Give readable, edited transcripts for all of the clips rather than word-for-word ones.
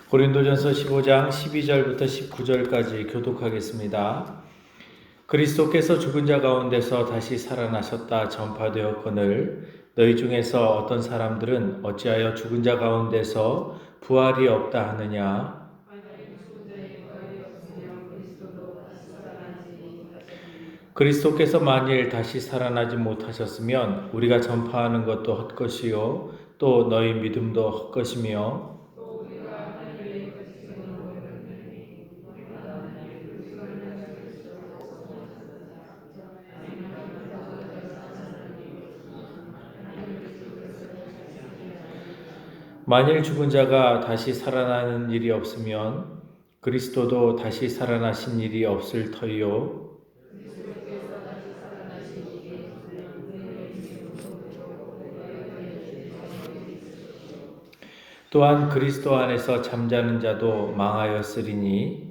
고린도전서 15장 12절부터 19절까지 교독하겠습니다. 그리스도께서 죽은 자 가운데서 다시 살아나셨다 전파되었거늘 너희 중에서 어떤 사람들은 어찌하여 죽은 자 가운데서 부활이 없다 하느냐. 그리스도께서 만일 다시 살아나지 못하셨으면 우리가 전파하는 것도 헛것이요 또 너희 믿음도 헛것이며 만일 죽은 자가 다시 살아나는 일이 없으면 그리스도도 다시 살아나신 일이 없을 터이요. 또한 그리스도 안에서 잠자는 자도 망하였으리니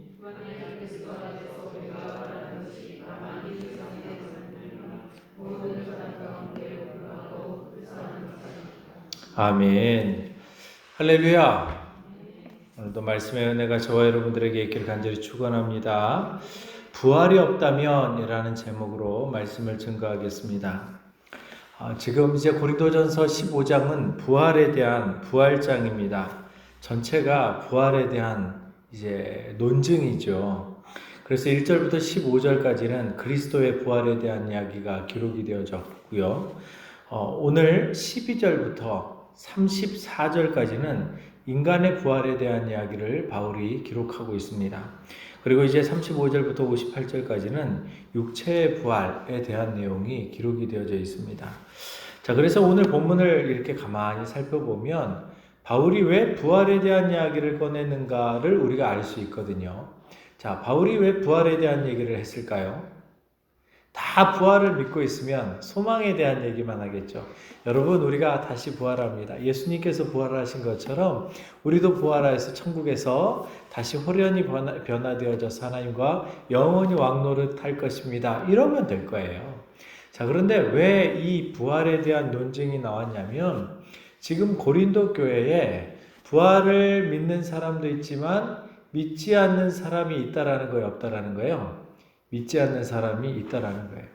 아멘. 할렐루야. 오늘도 말씀의 은혜가 저와 여러분들에게 있기를 간절히 축원합니다. 부활이 없다면 이라는 제목으로 말씀을 증거하겠습니다. 지금 이제 고린도전서 15장은 부활에 대한 부활장입니다. 전체가 부활에 대한 이제 논증이죠. 그래서 1절부터 15절까지는 그리스도의 부활에 대한 이야기가 기록이 되어졌고요. 오늘 12절부터 34절까지는 인간의 부활에 대한 이야기를 바울이 기록하고 있습니다. 그리고 이제 35절부터 58절까지는 육체의 부활에 대한 내용이 기록이 되어져 있습니다. 자, 그래서 오늘 본문을 이렇게 가만히 살펴보면 바울이 왜 부활에 대한 이야기를 꺼내는가를 우리가 알 수 있거든요. 자, 바울이 왜 부활에 대한 얘기를 했을까요? 다 부활을 믿고 있으면 소망에 대한 얘기만 하겠죠. 여러분, 우리가 다시 부활합니다. 예수님께서 부활하신 것처럼 우리도 부활하여서 천국에서 다시 호련히 변화되어져서 하나님과 영원히 왕노릇할 것입니다. 이러면 될 거예요. 자, 그런데 왜 이 부활에 대한 논증이 나왔냐면 지금 고린도 교회에 부활을 믿는 사람도 있지만 믿지 않는 사람이 있다라는 거예요, 없다라는 거예요? 믿지 않는 사람이 있다라는 거예요.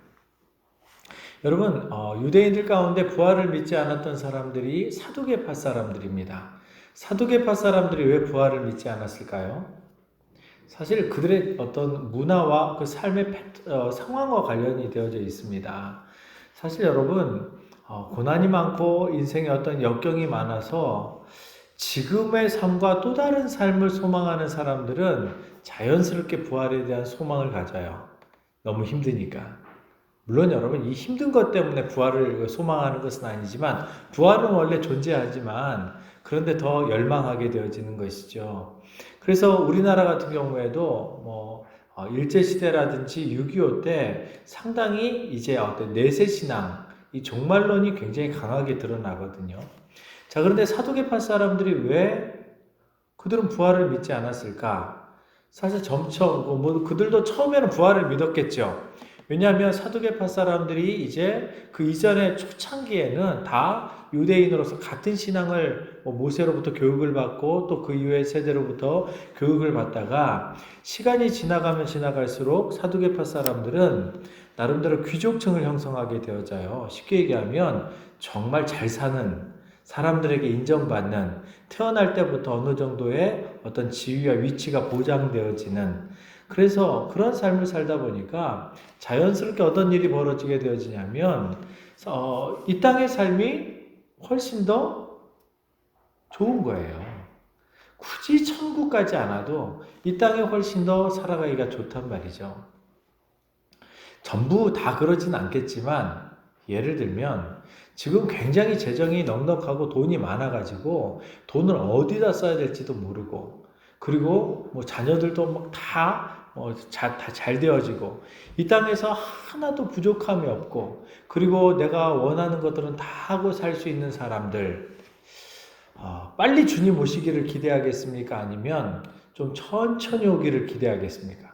여러분, 유대인들 가운데 부활을 믿지 않았던 사람들이 사두개파 사람들입니다. 사두개파 사람들이 왜 부활을 믿지 않았을까요? 사실 그들의 어떤 문화와 그 삶의 상황과 관련이 되어져 있습니다. 사실 여러분, 고난이 많고 인생에 어떤 역경이 많아서 지금의 삶과 또 다른 삶을 소망하는 사람들은 자연스럽게 부활에 대한 소망을 가져요. 너무 힘드니까. 물론 여러분, 이 힘든 것 때문에 부활을 소망하는 것은 아니지만 부활은 원래 존재하지만 그런데 더 열망하게 되어지는 것이죠. 그래서 우리나라 같은 경우에도 일제시대라든지 6.25 때 상당히 이제 어떤 내세신앙, 이 종말론이 굉장히 강하게 드러나거든요. 자, 그런데 사두개파 사람들이 왜 그들은 부활을 믿지 않았을까? 사실 점점 그들도 처음에는 부활을 믿었겠죠. 왜냐하면 사두개파 사람들이 이제 그 이전의 초창기에는 다 유대인으로서 같은 신앙을 모세로부터 교육을 받고 또 그 이후의 세대로부터 교육을 받다가 시간이 지나가면 지나갈수록 사두개파 사람들은 나름대로 귀족층을 형성하게 되어져요. 쉽게 얘기하면 정말 잘 사는 사람들에게 인정받는, 태어날 때부터 어느 정도의 어떤 지위와 위치가 보장되어지는, 그래서 그런 삶을 살다 보니까 자연스럽게 어떤 일이 벌어지게 되어지냐면 이 땅의 삶이 훨씬 더 좋은 거예요. 굳이 천국까지 안 와도 이 땅이 훨씬 더 살아가기가 좋단 말이죠. 전부 다 그러진 않겠지만 예를 들면 지금 굉장히 재정이 넉넉하고 돈이 많아가지고 돈을 어디다 써야 될지도 모르고, 그리고 자녀들도 다 잘 되어지고 이 땅에서 하나도 부족함이 없고, 그리고 내가 원하는 것들은 다 하고 살 수 있는 사람들, 빨리 주님 오시기를 기대하겠습니까? 아니면 좀 천천히 오기를 기대하겠습니까?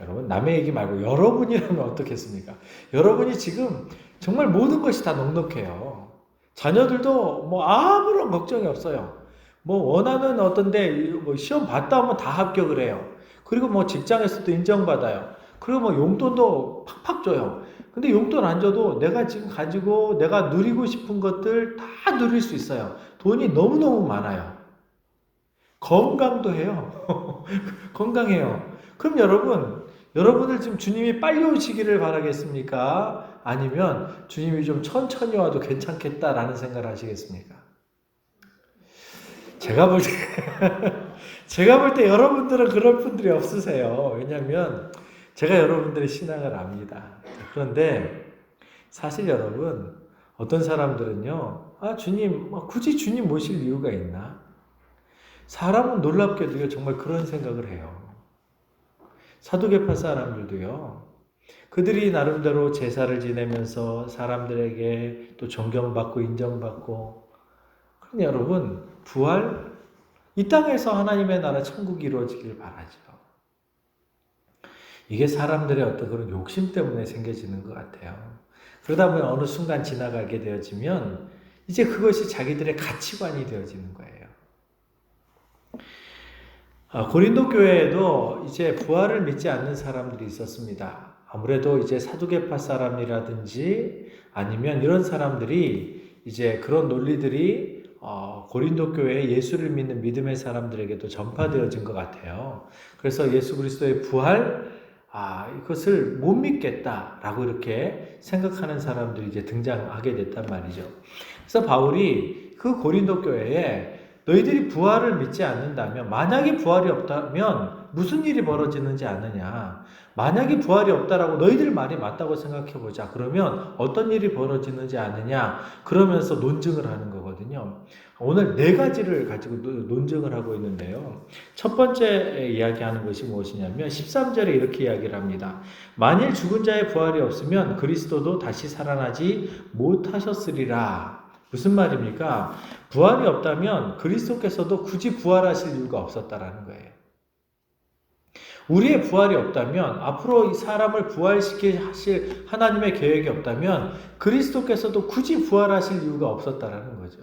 여러분, 남의 얘기 말고 여러분이라면 어떻겠습니까? 여러분이 지금 정말 모든 것이 다 넉넉해요. 자녀들도 아무런 걱정이 없어요. 뭐 원하는 어떤데 뭐 시험 봤다 하면 다 합격을 해요. 그리고 뭐 직장에서도 인정받아요. 그리고 뭐 용돈도 팍팍 줘요. 근데 용돈 안 줘도 내가 지금 가지고 내가 누리고 싶은 것들 다 누릴 수 있어요. 돈이 너무너무 많아요. 건강도 해요. 건강해요. 그럼 여러분들 지금 주님이 빨리 오시기를 바라겠습니까? 아니면 주님이 좀 천천히 와도 괜찮겠다라는 생각을 하시겠습니까? 제가 볼 때, 제가 볼 때 여러분들은 그럴 분들이 없으세요. 왜냐하면 제가 여러분들의 신앙을 압니다. 그런데 사실 여러분, 어떤 사람들은요, 주님, 굳이 주님 모실 이유가 있나? 사람은 놀랍게도요, 정말 그런 생각을 해요. 사두개파 사람들도요, 그들이 나름대로 제사를 지내면서 사람들에게 또 존경받고 인정받고, 그럼 여러분, 부활? 이 땅에서 하나님의 나라 천국이 이루어지길 바라죠. 이게 사람들의 어떤 그런 욕심 때문에 생겨지는 것 같아요. 그러다 보면 어느 순간 지나가게 되어지면 이제 그것이 자기들의 가치관이 되어지는 거예요. 고린도 교회에도 이제 부활을 믿지 않는 사람들이 있었습니다. 아무래도 이제 사두개파 사람이라든지 아니면 이런 사람들이 이제 그런 논리들이 고린도 교회에 예수를 믿는 믿음의 사람들에게도 전파되어진 것 같아요. 그래서 예수 그리스도의 부활, 이것을 못 믿겠다라고 이렇게 생각하는 사람들이 이제 등장하게 됐단 말이죠. 그래서 바울이 그 고린도 교회에 너희들이 부활을 믿지 않는다면, 만약에 부활이 없다면 무슨 일이 벌어지는지 아느냐? 만약에 부활이 없다라고 너희들 말이 맞다고 생각해 보자. 그러면 어떤 일이 벌어지는지 아느냐? 그러면서 논증을 하는 거거든요. 오늘 네 가지를 가지고 논증을 하고 있는데요. 첫 번째 이야기하는 것이 무엇이냐면 13절에 이렇게 이야기를 합니다. 만일 죽은 자의 부활이 없으면 그리스도도 다시 살아나지 못하셨으리라. 무슨 말입니까? 부활이 없다면 그리스도께서도 굳이 부활하실 이유가 없었다라는 거예요. 우리의 부활이 없다면, 앞으로 이 사람을 부활시키실 하나님의 계획이 없다면 그리스도께서도 굳이 부활하실 이유가 없었다라는 거죠.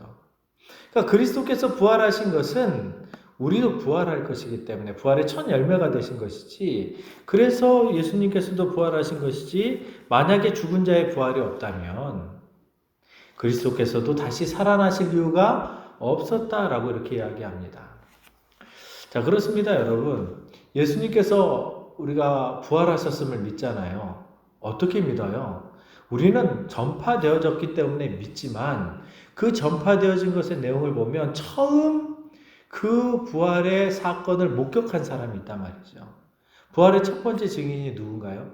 그러니까 그리스도께서 부활하신 것은 우리도 부활할 것이기 때문에 부활의 첫 열매가 되신 것이지, 그래서 예수님께서도 부활하신 것이지, 만약에 죽은 자의 부활이 없다면 그리스도께서도 다시 살아나실 이유가 없었다라고 이렇게 이야기합니다. 자, 그렇습니다, 여러분. 예수님께서 우리가 부활하셨음을 믿잖아요. 어떻게 믿어요? 우리는 전파되어졌기 때문에 믿지만, 그 전파되어진 것의 내용을 보면 처음 그 부활의 사건을 목격한 사람이 있단 말이죠. 부활의 첫 번째 증인이 누군가요?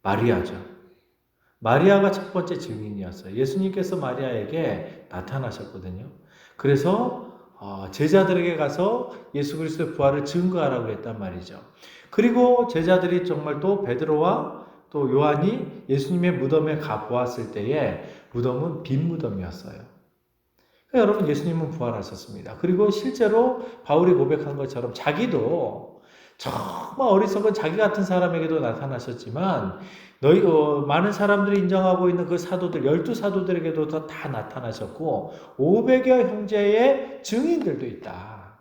마리아죠. 마리아가 첫 번째 증인이었어요. 예수님께서 마리아에게 나타나셨거든요. 그래서 제자들에게 가서 예수 그리스도의 부활을 증거하라고 했단 말이죠. 그리고 제자들이 정말 또 베드로와 또 요한이 예수님의 무덤에 가 보았을 때에 무덤은 빈 무덤이었어요. 그러니까 여러분, 예수님은 부활하셨습니다. 그리고 실제로 바울이 고백한 것처럼 자기도 정말 어리석은 자기 같은 사람에게도 나타나셨지만, 많은 사람들이 인정하고 있는 그 사도들, 12사도들에게도 다 나타나셨고 500여 형제의 증인들도 있다.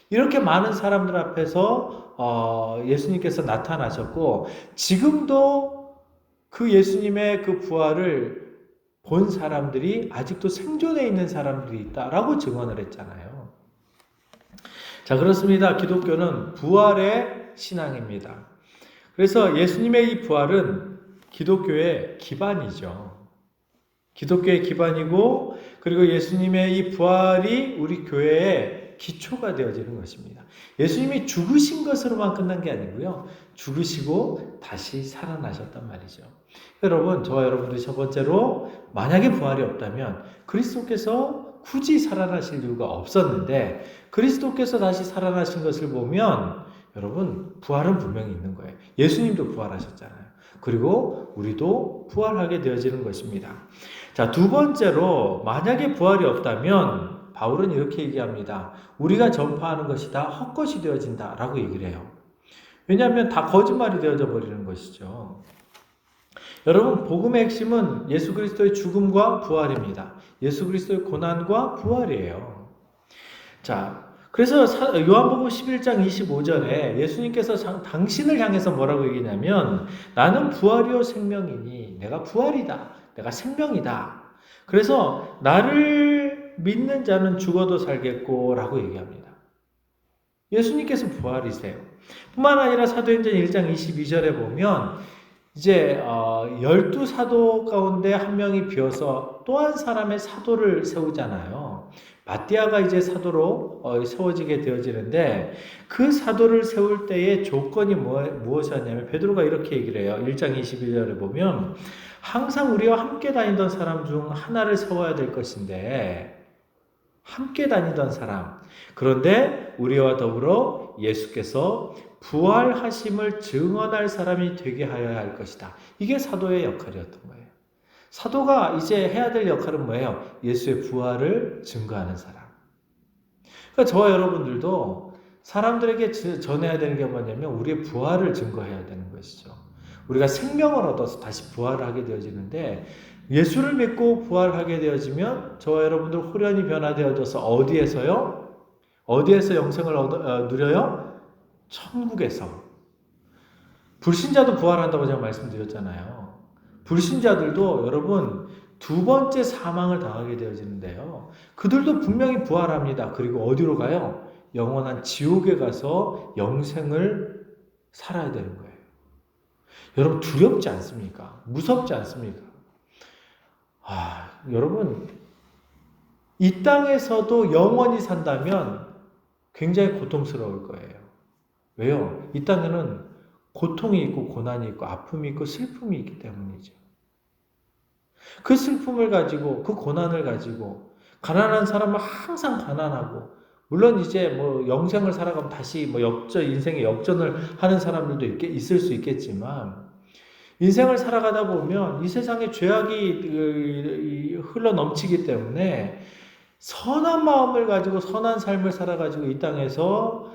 이렇게 많은 사람들 앞에서 예수님께서 나타나셨고, 지금도 그 예수님의 그 부활을 본 사람들이 아직도 생존해 있는 사람들이 있다라고 증언을 했잖아요. 자, 그렇습니다. 기독교는 부활의 신앙입니다. 그래서 예수님의 이 부활은 기독교의 기반이죠. 기독교의 기반이고, 그리고 예수님의 이 부활이 우리 교회의 기초가 되어지는 것입니다. 예수님이 죽으신 것으로만 끝난 게 아니고요, 죽으시고 다시 살아나셨단 말이죠. 여러분, 저와 여러분들이 첫 번째로 만약에 부활이 없다면 그리스도께서 굳이 살아나실 이유가 없었는데, 그리스도께서 다시 살아나신 것을 보면 여러분, 부활은 분명히 있는 거예요. 예수님도 부활하셨잖아요. 그리고 우리도 부활하게 되어지는 것입니다. 자, 두 번째로 만약에 부활이 없다면 바울은 이렇게 얘기합니다. 우리가 전파하는 것이 다 헛것이 되어진다 라고 얘기를 해요. 왜냐하면 다 거짓말이 되어져 버리는 것이죠. 여러분, 복음의 핵심은 예수 그리스도의 죽음과 부활입니다. 예수 그리스도의 고난과 부활이에요. 자, 그래서 요한복음 11장 25절에 예수님께서 당신을 향해서 뭐라고 얘기냐면 나는 부활이요 생명이니 내가 부활이다. 내가 생명이다. 그래서 나를 믿는 자는 죽어도 살겠고 라고 얘기합니다. 예수님께서 부활이세요. 뿐만 아니라 사도행전 1장 22절에 보면 이제 12사도 가운데 한 명이 비어서 또 한 사람의 사도를 세우잖아요. 마띠아가 이제 사도로 세워지게 되어지는데 그 사도를 세울 때의 조건이 무엇이었냐면 베드로가 이렇게 얘기를 해요. 1장 22절에 보면 항상 우리와 함께 다니던 사람 중 하나를 세워야 될 것인데 함께 다니던 사람 그런데 우리와 더불어 예수께서 부활하심을 증언할 사람이 되게 하여야 할 것이다. 이게 사도의 역할이었던 거예요. 사도가 이제 해야 될 역할은 뭐예요? 예수의 부활을 증거하는 사람. 그러니까 저와 여러분들도 사람들에게 전해야 되는 게 뭐냐면 우리의 부활을 증거해야 되는 것이죠. 우리가 생명을 얻어서 다시 부활을 하게 되어지는데 예수를 믿고 부활하게 되어지면 저와 여러분들 호련히 변화되어져서 어디에서요? 어디에서 영생을 누려요? 천국에서. 불신자도 부활한다고 제가 말씀드렸잖아요. 불신자들도 여러분 두 번째 사망을 당하게 되어지는데요. 그들도 분명히 부활합니다. 그리고 어디로 가요? 영원한 지옥에 가서 영생을 살아야 되는 거예요. 여러분 두렵지 않습니까? 무섭지 않습니까? 여러분 이 땅에서도 영원히 산다면 굉장히 고통스러울 거예요. 왜요? 이 땅에는 고통이 있고 고난이 있고 아픔이 있고 슬픔이 있기 때문이죠. 그 슬픔을 가지고 그 고난을 가지고 가난한 사람은 항상 가난하고 물론 이제 뭐 영생을 살아가면 다시 뭐 인생의 역전을 하는 사람들도 있을 수 있겠지만 인생을 살아가다 보면 이 세상에 죄악이 흘러 넘치기 때문에 선한 마음을 가지고 선한 삶을 살아가지고 이 땅에서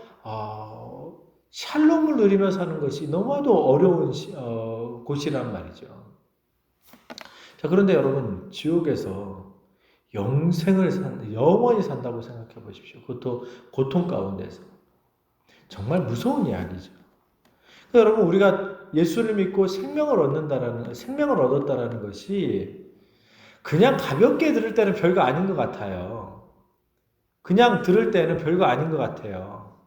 샬롬을 누리며 사는 것이 너무나도 어려운 곳이란 말이죠. 자, 그런데 여러분 지옥에서 영원히 산다고 생각해 보십시오. 그것도 고통 가운데서. 정말 무서운 이야기죠. 그러니까 여러분 우리가 예수를 믿고 생명을 얻었다라는 것이 그냥 가볍게 들을 때는 별거 아닌 것 같아요. 그냥 들을 때는 별거 아닌 것 같아요.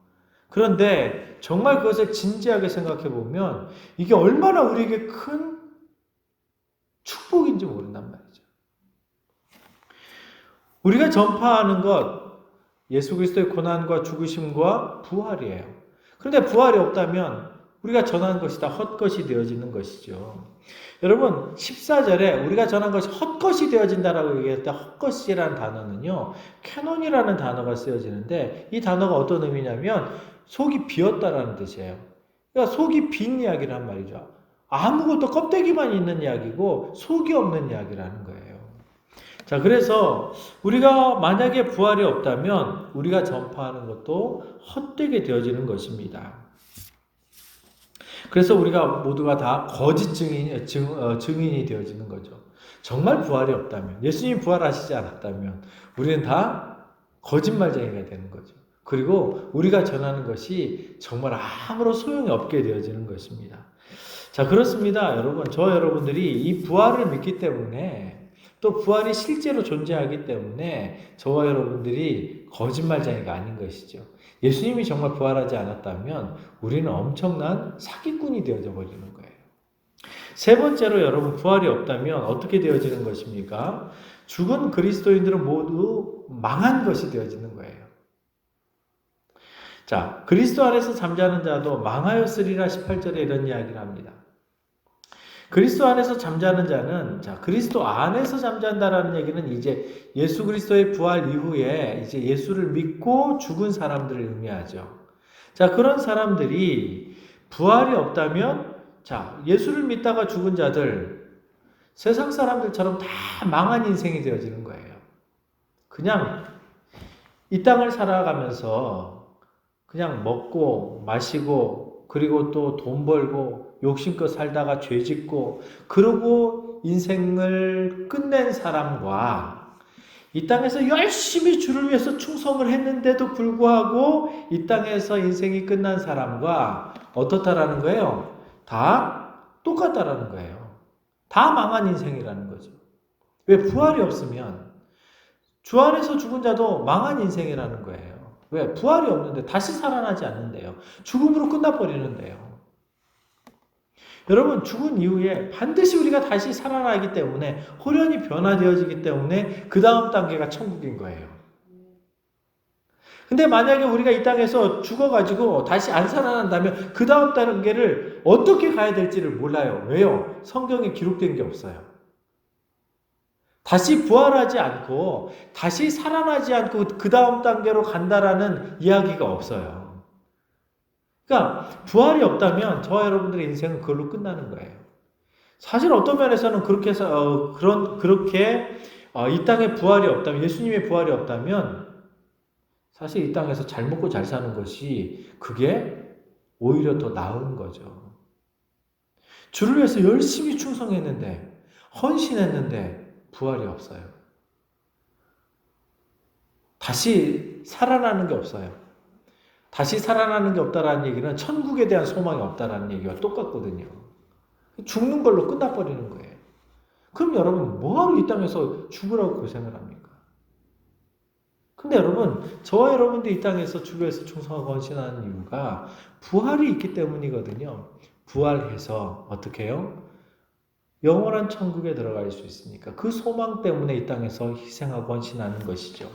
그런데 정말 그것을 진지하게 생각해 보면 이게 얼마나 우리에게 큰 축복인지 모른단 말이죠. 우리가 전파하는 것 예수 그리스도의 고난과 죽으심과 부활이에요. 그런데 부활이 없다면 우리가 전한 것이 다 헛것이 되어지는 것이죠. 여러분 14절에 우리가 전한 것이 헛것이 되어진다라고 얘기할 때 헛것이라는 단어는요. 캐논이라는 단어가 쓰여지는데 이 단어가 어떤 의미냐면 속이 비었다라는 뜻이에요. 그러니까 속이 빈 이야기를 한 말이죠. 아무것도 껍데기만 있는 이야기고 속이 없는 이야기라는 거예요. 자, 그래서 우리가 만약에 부활이 없다면 우리가 전파하는 것도 헛되게 되어지는 것입니다. 그래서 우리가 모두가 다 거짓 증인이 되어지는 거죠. 정말 부활이 없다면, 예수님이 부활하시지 않았다면 우리는 다 거짓말쟁이가 되는 거죠. 그리고 우리가 전하는 것이 정말 아무런 소용이 없게 되어지는 것입니다. 자, 그렇습니다. 여러분, 여러분들이 이 부활을 믿기 때문에 또 부활이 실제로 존재하기 때문에 저와 여러분들이 거짓말쟁이가 아닌 것이죠. 예수님이 정말 부활하지 않았다면 우리는 엄청난 사기꾼이 되어져 버리는 거예요. 세 번째로 여러분 부활이 없다면 어떻게 되어지는 것입니까? 죽은 그리스도인들은 모두 망한 것이 되어지는 거예요. 자, 그리스도 안에서 잠자는 자도 망하였으리라 18절에 이런 이야기를 합니다. 그리스도 안에서 잠자는 자는 그리스도 안에서 잠잔다라는 얘기는 이제 예수 그리스도의 부활 이후에 이제 예수를 믿고 죽은 사람들을 의미하죠. 자, 그런 사람들이 부활이 없다면 예수를 믿다가 죽은 자들 세상 사람들처럼 다 망한 인생이 되어지는 거예요. 그냥 이 땅을 살아가면서 그냥 먹고 마시고 그리고 또 돈 벌고 욕심껏 살다가 죄 짓고 그러고 인생을 끝낸 사람과 이 땅에서 열심히 주를 위해서 충성을 했는데도 불구하고 이 땅에서 인생이 끝난 사람과 어떻다라는 거예요? 다 똑같다라는 거예요. 다 망한 인생이라는 거죠. 왜? 부활이 없으면 주 안에서 죽은 자도 망한 인생이라는 거예요. 왜? 부활이 없는데 다시 살아나지 않는데요. 죽음으로 끝나버리는데요. 여러분, 죽은 이후에 반드시 우리가 다시 살아나기 때문에, 호련히 변화되어지기 때문에 그 다음 단계가 천국인 거예요. 근데 만약에 우리가 이 땅에서 죽어가지고 다시 안 살아난다면 그 다음 단계를 어떻게 가야 될지를 몰라요. 왜요? 성경에 기록된 게 없어요. 다시 부활하지 않고 다시 살아나지 않고 그 다음 단계로 간다라는 이야기가 없어요. 그러니까 부활이 없다면 저와 여러분들의 인생은 그걸로 끝나는 거예요. 사실 어떤 면에서는 그렇게 해서 이 땅에 부활이 없다면, 예수님의 부활이 없다면 사실 이 땅에서 잘 먹고 잘 사는 것이 그게 오히려 더 나은 거죠. 주를 위해서 열심히 충성했는데, 헌신했는데 부활이 없어요. 다시 살아나는 게 없어요. 다시 살아나는 게 없다라는 얘기는 천국에 대한 소망이 없다라는 얘기와 똑같거든요. 죽는 걸로 끝나버리는 거예요. 그럼 여러분, 뭐하러 이 땅에서 죽으라고 고생을 합니까? 근데 여러분, 저와 여러분들이 이 땅에서 주를 위해서 충성하고 헌신하는 이유가 부활이 있기 때문이거든요. 부활해서 어떻게 해요? 영원한 천국에 들어갈 수 있으니까 그 소망 때문에 이 땅에서 희생하고 헌신하는 것이죠.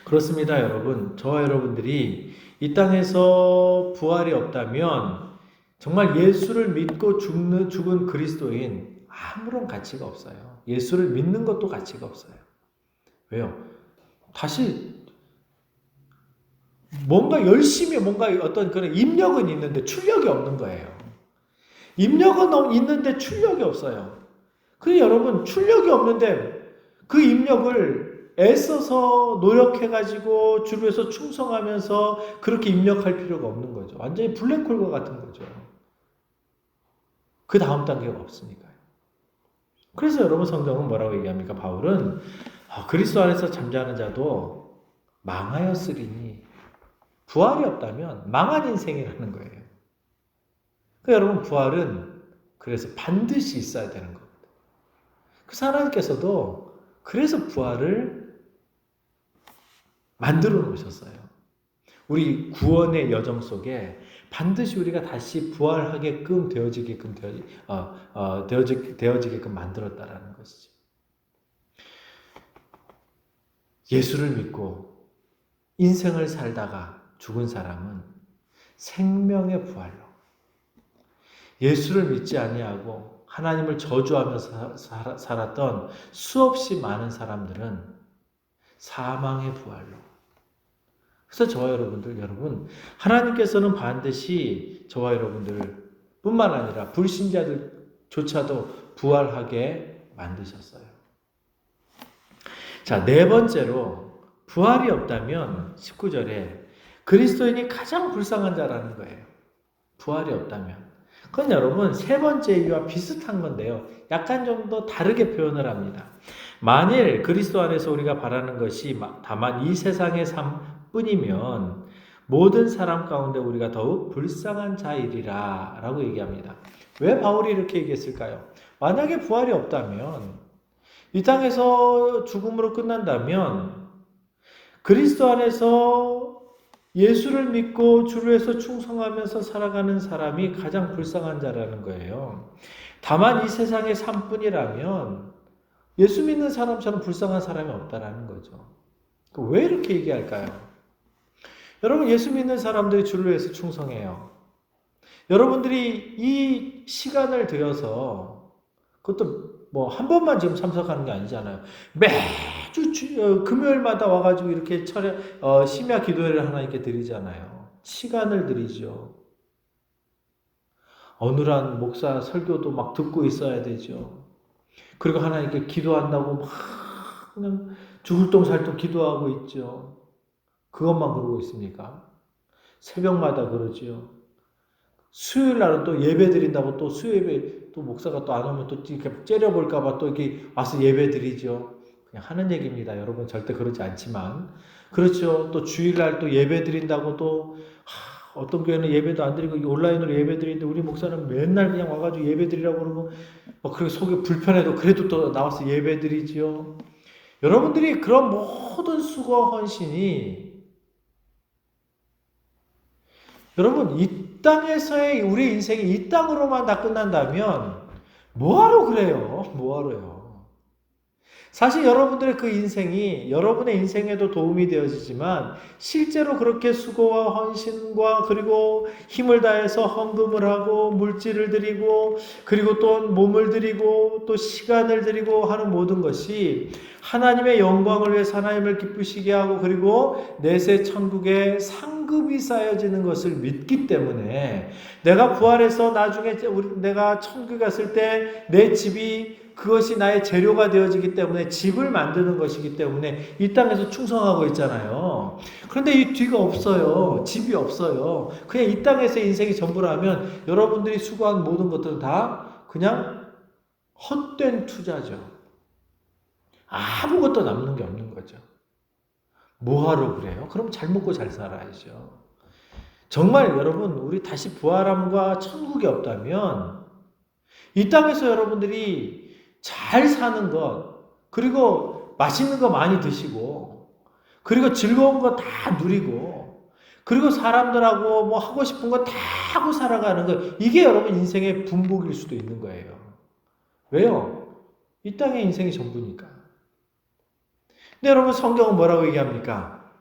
그렇습니다, 여러분. 저와 여러분들이 이 땅에서 부활이 없다면 정말 예수를 믿고 죽은 그리스도인 아무런 가치가 없어요. 예수를 믿는 것도 가치가 없어요. 왜요? 다시 뭔가 열심히 뭔가 어떤 그런 입력은 있는데 출력이 없는 거예요. 입력은 있는데 출력이 없어요. 그래 여러분, 출력이 없는데 그 입력을 애써서 노력해가지고 주를 위해서 충성하면서 그렇게 입력할 필요가 없는 거죠. 완전히 블랙홀과 같은 거죠. 그 다음 단계가 없으니까요. 그래서 여러분, 성경은 뭐라고 얘기합니까? 바울은 그리스도 안에서 잠자는 자도 망하였으리니, 부활이 없다면 망한 인생이라는 거예요. 그러니까 여러분, 부활은 그래서 반드시 있어야 되는 겁니다. 그래서 하나님께서도 그래서 부활을 만들어 놓으셨어요. 우리 구원의 여정 속에 반드시 우리가 다시 부활하게끔 되어지게끔 만들었다라는 것이죠. 예수를 믿고 인생을 살다가 죽은 사람은 생명의 부활로, 예수를 믿지 아니하고 하나님을 저주하면서 살았던 수없이 많은 사람들은 사망의 부활로. 그래서 저와 여러분, 하나님께서는 반드시 저와 여러분들 뿐만 아니라 불신자들조차도 부활하게 만드셨어요. 자, 네 번째로, 부활이 없다면 19절에 그리스도인이 가장 불쌍한 자라는 거예요. 부활이 없다면. 그건 여러분, 세 번째 이유와 비슷한 건데요. 약간 좀 더 다르게 표현을 합니다. 만일 그리스도 안에서 우리가 바라는 것이 다만 이 세상의 삶뿐이면 모든 사람 가운데 우리가 더욱 불쌍한 자이리라 라고 얘기합니다. 왜 바울이 이렇게 얘기했을까요? 만약에 부활이 없다면, 이 땅에서 죽음으로 끝난다면 그리스도 안에서 예수를 믿고 주를 위해서 충성하면서 살아가는 사람이 가장 불쌍한 자라는 거예요. 다만 이 세상의 삶뿐이라면 예수 믿는 사람처럼 불쌍한 사람이 없다라는 거죠. 왜 이렇게 얘기할까요? 여러분, 예수 믿는 사람들이 주를 위해서 충성해요. 여러분들이 이 시간을 들여서, 그것도 뭐 한 번만 지금 참석하는 게 아니잖아요. 매주 금요일마다 와가지고 이렇게 심야 기도회를 하나님께 드리잖아요. 시간을 드리죠. 어눌한 목사 설교도 막 듣고 있어야 되죠. 그리고 하나님께 기도한다고 막 그냥 죽을 똥살똥 기도하고 있죠. 그것만 그러고 있습니까? 새벽마다 그러지요. 수요일 날은 또 예배 드린다고 또 수요 예배 또 목사가 또 안 오면 또 이렇게 째려볼까봐 또 이렇게 와서 예배 드리죠. 그냥 하는 얘기입니다. 여러분 절대 그러지 않지만. 그렇죠. 또 주일날 또 예배 드린다고 또 어떤 교회는 예배도 안 드리고 온라인으로 예배 드리는데 우리 목사는 맨날 그냥 와가지고 예배 드리라고 그러고 그리고 속이 불편해도 그래도 또 나와서 예배 드리지요. 여러분들이 그런 모든 수고와 헌신이 여러분 이 땅에서의 우리 인생이 이 땅으로만 다 끝난다면 뭐하러 그래요? 뭐하러요? 사실 여러분들의 그 인생이 여러분의 인생에도 도움이 되어지지만 실제로 그렇게 수고와 헌신과 그리고 힘을 다해서 헌금을 하고 물질을 드리고 그리고 또 몸을 드리고 또 시간을 드리고 하는 모든 것이 하나님의 영광을 위해서 하나님을 기쁘시게 하고 그리고 내세 천국에 상급이 쌓여지는 것을 믿기 때문에 내가 부활해서 나중에 내가 천국에 갔을 때 내 집이 그것이 나의 재료가 되어지기 때문에 집을 만드는 것이기 때문에 이 땅에서 충성하고 있잖아요. 그런데 이 뒤가 없어요. 집이 없어요. 그냥 이 땅에서 인생이 전부라면 여러분들이 수고한 모든 것들은 다 그냥 헛된 투자죠. 아무것도 남는 게 없는 거죠. 뭐하러 그래요? 그럼 잘 먹고 잘 살아야죠. 정말 여러분 우리 다시 부활함과 천국이 없다면 이 땅에서 여러분들이 잘 사는 것, 그리고 맛있는 거 많이 드시고, 그리고 즐거운 거 다 누리고, 그리고 사람들하고 뭐 하고 싶은 거 다 하고 살아가는 거, 이게 여러분 인생의 분복일 수도 있는 거예요. 왜요? 이 땅의 인생이 전부니까. 근데 여러분 성경은 뭐라고 얘기합니까?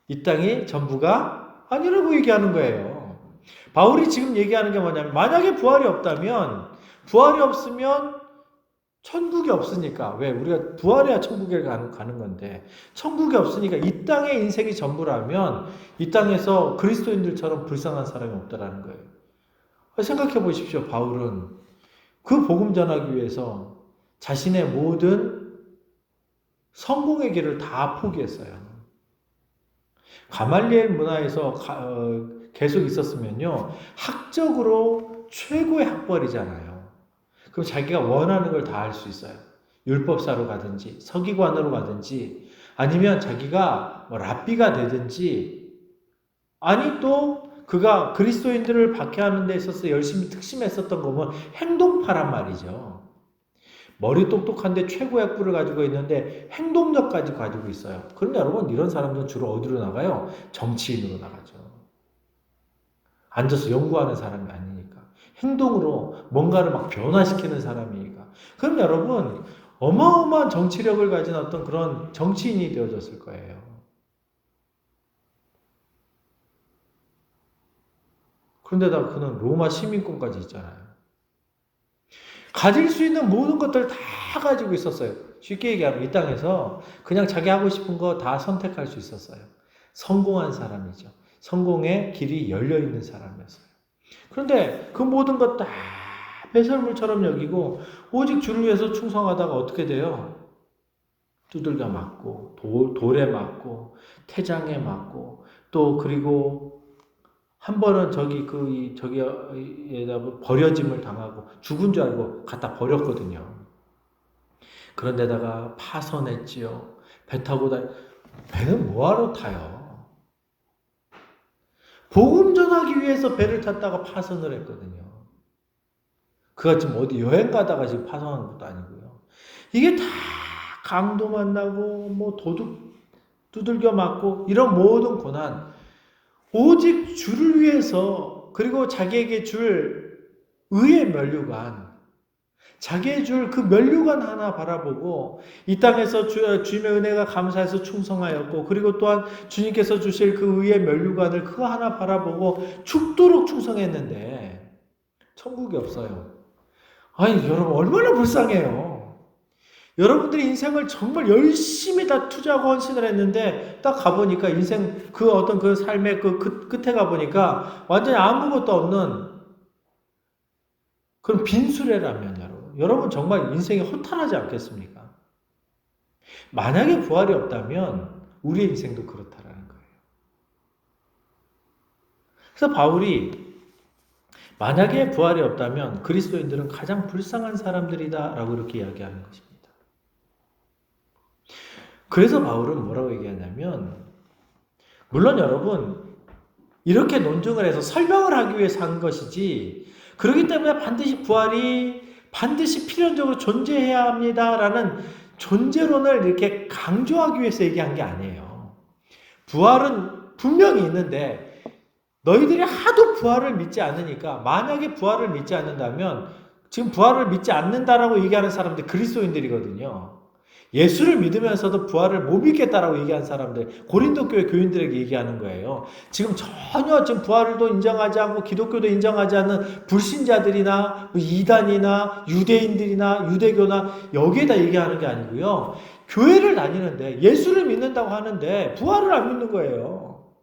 이 땅이 전부가 아니라고 얘기하는 거예요. 바울이 지금 얘기하는 게 뭐냐면, 만약에 부활이 없으면 천국이 없으니까 왜 우리가 부활해야 천국에 가는 건데 천국이 없으니까 이 땅의 인생이 전부라면 이 땅에서 그리스도인들처럼 불쌍한 사람이 없다라는 거예요. 생각해 보십시오. 바울은 그 복음 전하기 위해서 자신의 모든 성공의 길을 다 포기했어요. 가말리엘 문화에서 계속 있었으면요 학적으로 최고의 학벌이잖아요. 그럼 자기가 원하는 걸 다 할 수 있어요. 율법사로 가든지 서기관으로 가든지 아니면 자기가 뭐 랍비가 되든지 아니 또 그가 그리스도인들을 박해하는 데 있어서 열심히 특심했었던 거면 행동파란 말이죠. 머리 똑똑한데 최고의 학부를 가지고 있는데 행동력까지 가지고 있어요. 그런데 여러분 이런 사람들은 주로 어디로 나가요? 정치인으로 나가죠. 앉아서 연구하는 사람이 아니니까. 행동으로 뭔가를 막 변화시키는 사람이니까. 그럼 여러분 어마어마한 정치력을 가진 어떤 그런 정치인이 되어졌을 거예요. 그런데다 그는 로마 시민권까지 있잖아요. 가질 수 있는 모든 것들을 다 가지고 있었어요. 쉽게 얘기하면 이 땅에서 그냥 자기 하고 싶은 거 다 선택할 수 있었어요. 성공한 사람이죠. 성공의 길이 열려있는 사람이었어요. 그런데 그 모든 것 다 배설물처럼 여기고 오직 주를 위해서 충성하다가 어떻게 돼요? 두들겨 맞고 돌에 맞고 태장에 맞고 또 그리고 한 번은 저기에다 버려짐을 당하고 죽은 줄 알고 갖다 버렸거든요. 그런데다가 파선했지요. 배 타고 배는 뭐하러 타요? 복음 전하기 위해서 배를 탔다가 파선을 했거든요. 그가 지금 어디 여행 가다가 지금 파선한 것도 아니고요. 이게 다 강도 만나고 뭐 도둑 두들겨 맞고 이런 모든 고난 오직 주를 위해서 그리고 자기에게 줄 의의 면류관 자기의 줄 그 면류관 하나 바라보고 이 땅에서 주님의 은혜가 감사해서 충성하였고 그리고 또한 주님께서 주실 그 의의 면류관을 그거 하나 바라보고 죽도록 충성했는데 천국이 없어요. 아니 여러분 얼마나 불쌍해요. 여러분들이 인생을 정말 열심히 다 투자하고 헌신을 했는데 딱 가보니까 인생 그 어떤 그 삶의 그 끝에 가보니까 완전히 아무것도 없는 그런 빈수레라면 여러분 정말 인생이 허탈하지 않겠습니까? 만약에 부활이 없다면 우리의 인생도 그렇다라는 거예요. 그래서 바울이 만약에 부활이 없다면 그리스도인들은 가장 불쌍한 사람들이다 라고 이렇게 이야기하는 것입니다. 그래서 바울은 뭐라고 얘기하냐면, 물론 여러분 이렇게 논증을 해서 설명을 하기 위해서 한 것이지, 그렇기 때문에 반드시 부활이 반드시 필연적으로 존재해야 합니다라는 존재론을 이렇게 강조하기 위해서 얘기한 게 아니에요. 부활은 분명히 있는데 너희들이 하도 부활을 믿지 않으니까, 만약에 부활을 믿지 않는다면, 지금 부활을 믿지 않는다라고 얘기하는 사람들 그리스도인들이거든요. 예수를 믿으면서도 부활을 못 믿겠다라고 얘기한 사람들, 고린도 교회 교인들에게 얘기하는 거예요. 지금 전혀 지금 부활도 인정하지 않고 기독교도 인정하지 않는 불신자들이나 이단이나 유대인들이나 유대교나 여기에다 얘기하는 게 아니고요. 교회를 다니는데 예수를 믿는다고 하는데 부활을 안 믿는 거예요.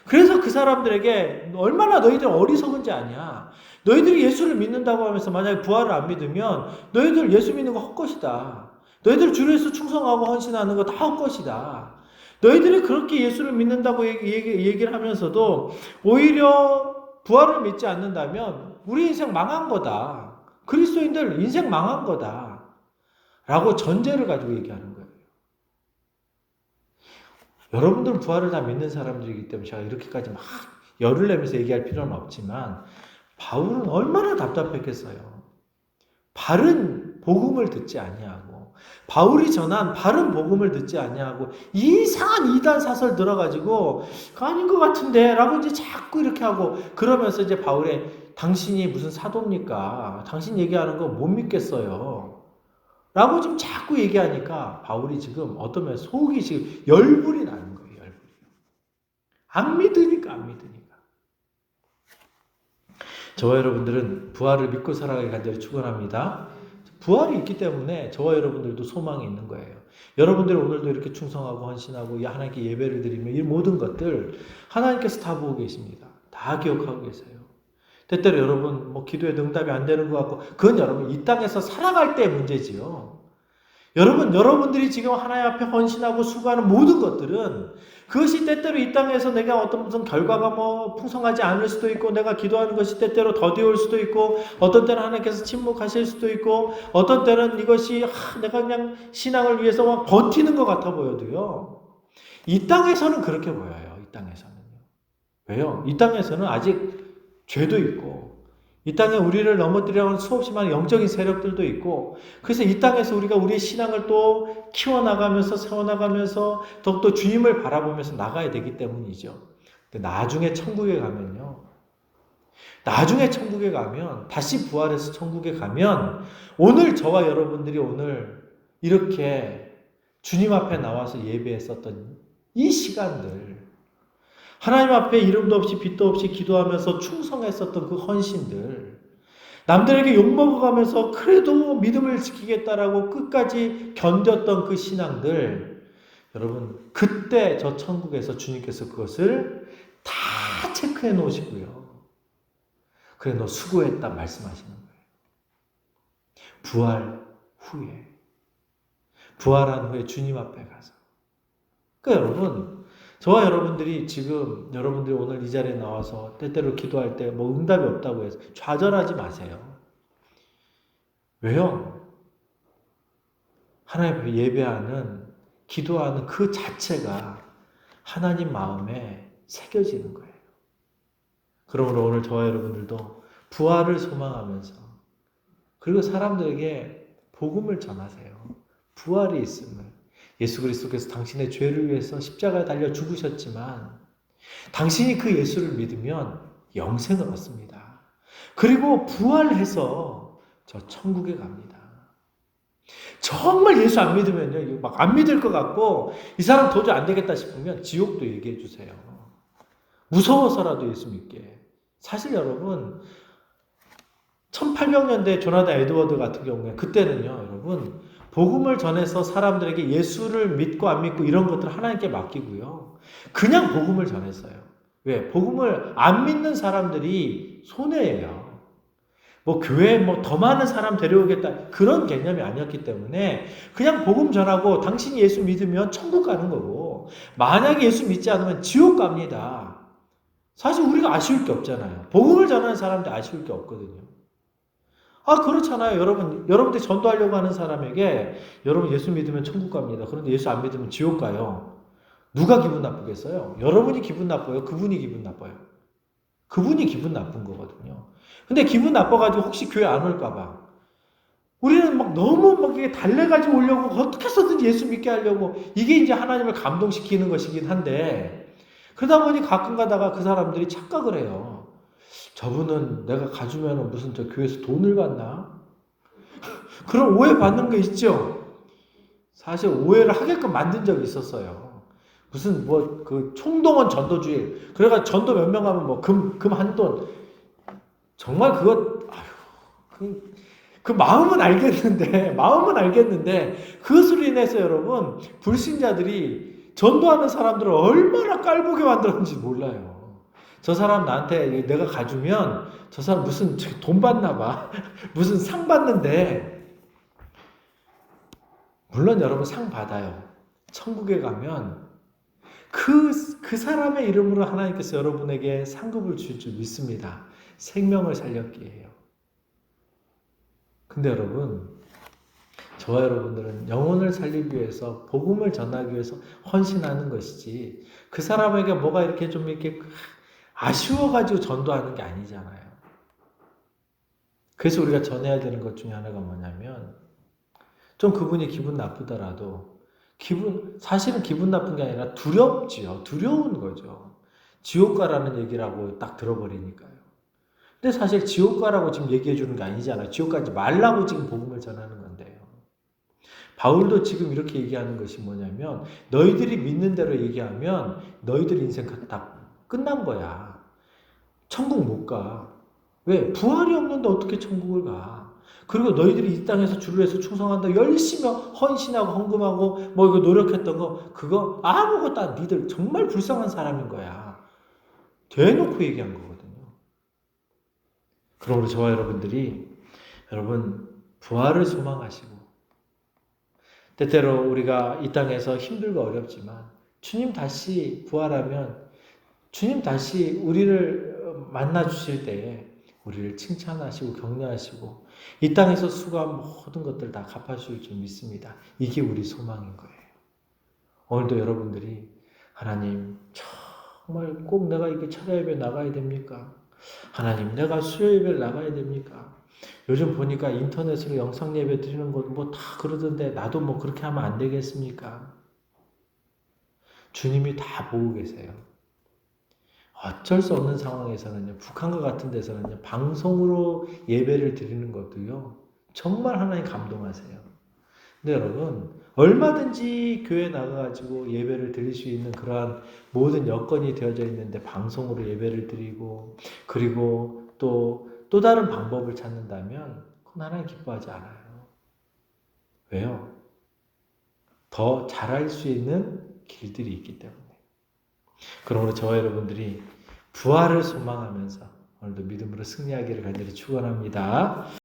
그래서 그 사람들에게 얼마나 너희들 어리석은지 아냐. 너희들이 예수를 믿는다고 하면서 만약에 부활을 안 믿으면 너희들 예수 믿는 거 헛것이다. 너희들 주를 위해서 충성하고 헌신하는 거 다 헛것이다. 너희들이 그렇게 예수를 믿는다고 얘기를 하면서도 오히려 부활을 믿지 않는다면 우리 인생 망한 거다. 그리스도인들 인생 망한 거다. 라고 전제를 가지고 얘기하는 거예요. 여러분들은 부활을 다 믿는 사람들이기 때문에 제가 이렇게까지 막 열을 내면서 얘기할 필요는 없지만, 바울은 얼마나 답답했겠어요. 바른 복음을 듣지 아니하고, 바울이 전한 바른 복음을 듣지 아니하고 이상한 이단 사설 들어가지고 아닌 것 같은데 라고 이제 자꾸 이렇게 하고, 그러면서 이제 바울의 당신이 무슨 사도입니까? 당신 얘기하는 거 못 믿겠어요. 라고 지금 자꾸 얘기하니까 바울이 지금 어떤 면에서 속이 지금 열불이 나는 거예요. 열불이. 안 믿으니까. 저와 여러분들은 부활을 믿고 살아가기 간절히 축원합니다. 부활이 있기 때문에 저와 여러분들도 소망이 있는 거예요. 여러분들이 오늘도 이렇게 충성하고 헌신하고 하나님께 예배를 드리며 이 모든 것들 하나님께서 다 보고 계십니다. 다 기억하고 계세요. 때때로 여러분 기도에 응답이 안 되는 것 같고, 그건 여러분 이 땅에서 살아갈 때의 문제지요. 여러분들이 지금 하나님 앞에 헌신하고 수고하는 모든 것들은, 그것이 때때로 이 땅에서 내가 어떤 무슨 결과가 풍성하지 않을 수도 있고, 내가 기도하는 것이 때때로 더디올 수도 있고, 어떤 때는 하나님께서 침묵하실 수도 있고, 어떤 때는 이것이 내가 그냥 신앙을 위해서 막 버티는 것 같아 보여도요, 이 땅에서는 그렇게 보여요. 이 땅에서는요. 왜요? 이 땅에서는 아직 죄도 있고, 이 땅에 우리를 넘어뜨리려고 하는 수없이 많은 영적인 세력들도 있고, 그래서 이 땅에서 우리가 우리의 신앙을 또 키워나가면서 세워나가면서 더욱더 주님을 바라보면서 나가야 되기 때문이죠. 근데 나중에 천국에 가면요, 다시 부활해서 천국에 가면, 오늘 저와 여러분들이 오늘 이렇게 주님 앞에 나와서 예배했었던 이 시간들, 하나님 앞에 이름도 없이 빛도 없이 기도하면서 충성했었던 그 헌신들, 남들에게 욕먹어가면서 그래도 믿음을 지키겠다라고 끝까지 견뎠던 그 신앙들, 여러분 그때 저 천국에서 주님께서 그것을 다 체크해 놓으시고요, 그래 너 수고했다 말씀하시는 거예요. 부활 후에, 부활한 후에 주님 앞에 가서. 그러니까 여러분, 저와 여러분들이 지금 여러분들이 오늘 이 자리에 나와서 때때로 기도할 때 응답이 없다고 해서 좌절하지 마세요. 왜요? 하나님 앞에 예배하는, 기도하는 그 자체가 하나님 마음에 새겨지는 거예요. 그러므로 오늘 저와 여러분들도 부활을 소망하면서, 그리고 사람들에게 복음을 전하세요. 부활이 있음을. 예수 그리스도께서 당신의 죄를 위해서 십자가에 달려 죽으셨지만 당신이 그 예수를 믿으면 영생을 얻습니다. 그리고 부활해서 저 천국에 갑니다. 정말 예수 안 믿으면요, 막 안 믿을 것 같고 이 사람 도저히 안 되겠다 싶으면 지옥도 얘기해 주세요. 무서워서라도 예수 믿게. 사실 여러분 1800년대 조나단 에드워드 같은 경우에, 그때는요 여러분, 복음을 전해서 사람들에게 예수를 믿고 안 믿고 이런 것들 하나님께 맡기고요, 그냥 복음을 전했어요. 왜? 복음을 안 믿는 사람들이 손해예요. 교회에 더 많은 사람 데려오겠다 그런 개념이 아니었기 때문에 그냥 복음 전하고 당신이 예수 믿으면 천국 가는 거고, 만약에 예수 믿지 않으면 지옥 갑니다. 사실 우리가 아쉬울 게 없잖아요. 복음을 전하는 사람들 아쉬울 게 없거든요. 그렇잖아요. 여러분들이 전도하려고 하는 사람에게 여러분 예수 믿으면 천국 갑니다. 그런데 예수 안 믿으면 지옥 가요. 누가 기분 나쁘겠어요? 여러분이 기분 나빠요? 그분이 기분 나빠요? 그분이 기분 나쁜 거거든요. 근데 기분 나빠가지고 혹시 교회 안 올까봐. 우리는 막 너무 막 이게 달래가지고 오려고 어떻게 해서든지 예수 믿게 하려고 이게 이제 하나님을 감동시키는 것이긴 한데 그러다 보니 가끔 가다가 그 사람들이 착각을 해요. 저분은 내가 가주면 무슨 저 교회에서 돈을 받나? 그런 오해 받는 게 있죠. 사실 오해를 하게끔 만든 적이 있었어요. 무슨 뭐 그 총동원 전도주일. 그래가 전도 몇 명 하면 뭐 금 한 돈. 정말 그거 그 마음은 알겠는데 그것으로 인해서 여러분 불신자들이 전도하는 사람들을 얼마나 깔보게 만들었는지 몰라요. 저 사람 나한테 내가 가주면 저 사람 무슨 돈 받나 봐. 무슨 상 받는데 물론 여러분 상 받아요. 천국에 가면 그 사람의 이름으로 하나님께서 여러분에게 상급을 줄 줄 믿습니다. 생명을 살렸기에요. 근데 여러분, 저와 여러분들은 영혼을 살리기 위해서 복음을 전하기 위해서 헌신하는 것이지 그 사람에게 뭐가 이렇게 좀 이렇게 아쉬워가지고 전도하는 게 아니잖아요. 그래서 우리가 전해야 되는 것 중에 하나가 뭐냐면 좀 그분이 기분 나쁘더라도 사실은 기분 나쁜 게 아니라 두렵지요. 두려운 거죠. 지옥 가라는 얘기라고 딱 들어버리니까요. 근데 사실 지옥 가라고 지금 얘기해 주는 게 아니잖아요. 지옥 가지 말라고 지금 복음을 전하는 건데요. 바울도 지금 이렇게 얘기하는 것이 뭐냐면 너희들이 믿는 대로 얘기하면 너희들 인생 다 끝난 거야. 천국 못 가. 왜? 부활이 없는데 어떻게 천국을 가? 그리고 너희들이 이 땅에서 주를 위해서 충성한다. 열심히 헌신하고 헌금하고 뭐 이거 노력했던 거 그거 아무것도 안 니들 정말 불쌍한 사람인 거야. 대놓고 얘기한 거거든요. 그러므로 저와 여러분들이 여러분 부활을 소망하시고 때때로 우리가 이 땅에서 힘들고 어렵지만 주님 다시 부활하면 주님 다시 우리를 만나 주실 때에 우리를 칭찬하시고 격려하시고 이 땅에서 수고한 모든 것들 다 갚아주실 줄 믿습니다. 이게 우리 소망인 거예요. 오늘도 여러분들이 하나님 정말 꼭 내가 이게 철야예배 나가야 됩니까? 하나님 내가 수요예배를 나가야 됩니까? 요즘 보니까 인터넷으로 영상 예배 드리는 것 뭐 다 그러던데 나도 뭐 그렇게 하면 안 되겠습니까? 주님이 다 보고 계세요. 어쩔 수 없는 상황에서는요, 북한과 같은 데서는요, 방송으로 예배를 드리는 것도요, 정말 하나님 감동하세요. 근데 여러분, 얼마든지 교회 나가가지고 예배를 드릴 수 있는 그러한 모든 여건이 되어져 있는데 방송으로 예배를 드리고, 그리고 또 다른 방법을 찾는다면, 그건 하나님 기뻐하지 않아요. 왜요? 더 잘할 수 있는 길들이 있기 때문에. 그러므로 저와 여러분들이 부활을 소망하면서 오늘도 믿음으로 승리하기를 간절히 축원합니다.